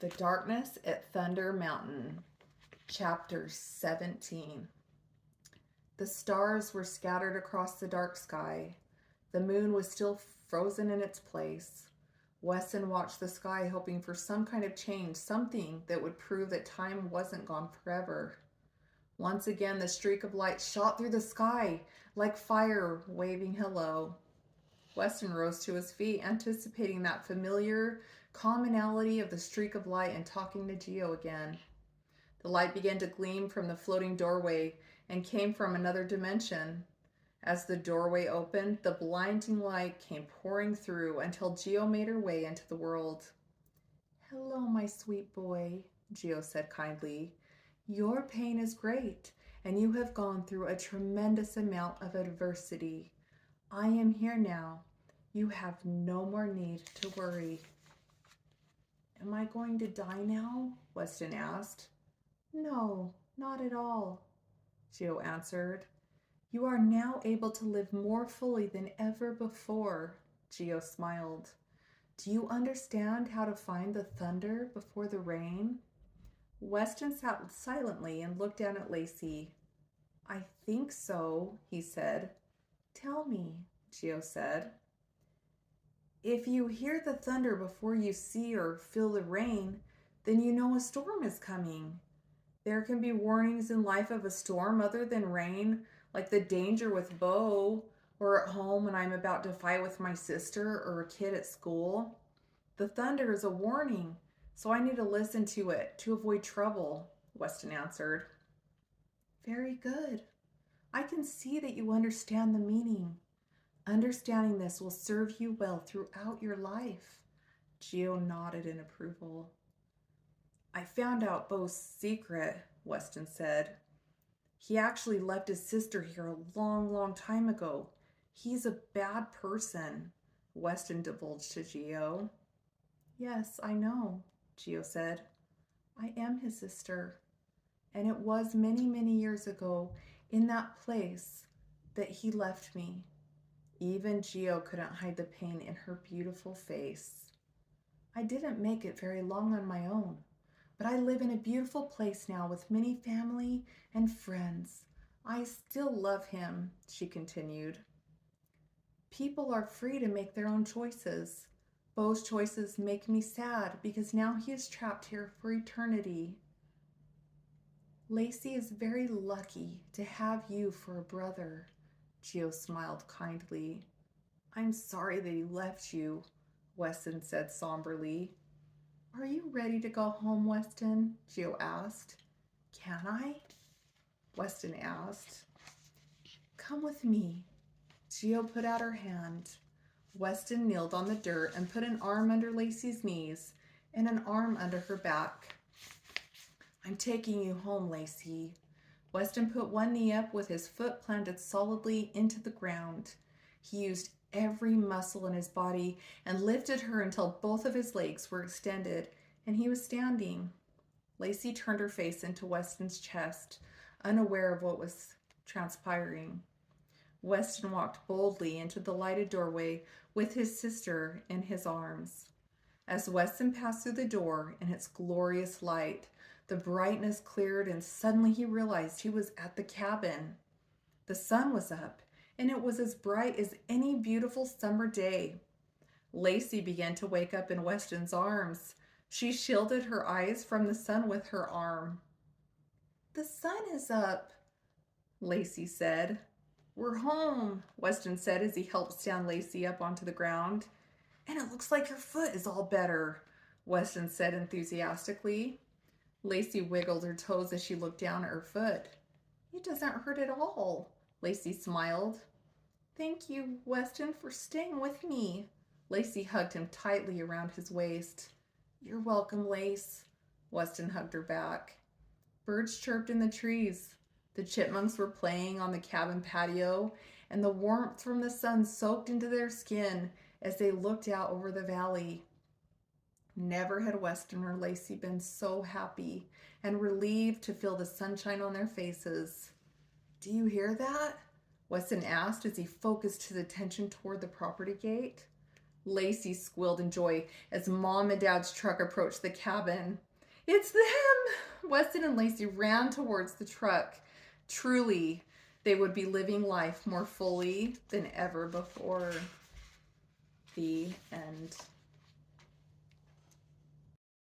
The Darkness at Thunder Mountain, Chapter 17. The stars were scattered across the dark sky. The moon was still frozen in its place. Weston watched the sky, hoping for some kind of change, something that would prove that time wasn't gone forever. Once again, the streak of light shot through the sky like fire waving hello. Weston rose to his feet, anticipating that familiar commonality of the streak of light and talking to Geo again. The light began to gleam from the floating doorway and came from another dimension. As the doorway opened, the blinding light came pouring through until Geo made her way into the world. "Hello, my sweet boy," Geo said kindly. "Your pain is great, and you have gone through a tremendous amount of adversity. I am here now. You have no more need to worry." "Am I going to die now?" Weston asked. "No, not at all," Geo answered. "You are now able to live more fully than ever before." Geo smiled. "Do you understand how to find the thunder before the rain?" Weston sat silently and looked down at Lacey. "I think so," he said. "Tell me," Geo said. "If you hear the thunder before you see or feel the rain, then you know a storm is coming. There can be warnings in life of a storm other than rain, like the danger with Bo, or at home when I'm about to fight with my sister or a kid at school. The thunder is a warning, so I need to listen to it to avoid trouble," Weston answered. "Very good. I can see that you understand the meaning. Understanding this will serve you well throughout your life." Geo nodded in approval. "I found out Bo's secret," Weston said. "He actually left his sister here a long, long time ago. He's a bad person," Weston divulged to Geo. "Yes, I know," Geo said. "I am his sister. And it was many, many years ago in that place that he left me." Even Geo couldn't hide the pain in her beautiful face. "I didn't make it very long on my own, but I live in a beautiful place now with many family and friends. I still love him," she continued. "People are free to make their own choices. Bo's choices make me sad because now he is trapped here for eternity. Lacey is very lucky to have you for a brother." Geo smiled kindly. "I'm sorry that he left you," Weston said somberly. "Are you ready to go home, Weston?" Geo asked. "Can I?" Weston asked. "Come with me." Geo put out her hand. Weston kneeled on the dirt and put an arm under Lacey's knees and an arm under her back. "I'm taking you home, Lacey." Weston put one knee up with his foot planted solidly into the ground. He used every muscle in his body and lifted her until both of his legs were extended and he was standing. Lacey turned her face into Weston's chest, unaware of what was transpiring. Weston walked boldly into the lighted doorway with his sister in his arms. As Weston passed through the door in its glorious light, the brightness cleared and suddenly he realized he was at the cabin. The sun was up and it was as bright as any beautiful summer day. Lacey began to wake up in Weston's arms. She shielded her eyes from the sun with her arm. "The sun is up," Lacey said. "We're home," Weston said as he helped stand Lacey up onto the ground. "And it looks like your foot is all better," Weston said enthusiastically. Lacey wiggled her toes as she looked down at her foot. "It doesn't hurt at all," Lacey smiled. "Thank you, Weston, for staying with me." Lacey hugged him tightly around his waist. "You're welcome, Lace." Weston hugged her back. Birds chirped in the trees. The chipmunks were playing on the cabin patio, and the warmth from the sun soaked into their skin as they looked out over the valley. Never had Weston or Lacey been so happy and relieved to feel the sunshine on their faces. "Do you hear that?" Weston asked as he focused his attention toward the property gate. Lacey squealed in joy as Mom and Dad's truck approached the cabin. It's them! Weston and Lacey ran towards the truck. Truly, they would be living life more fully than ever before. The end.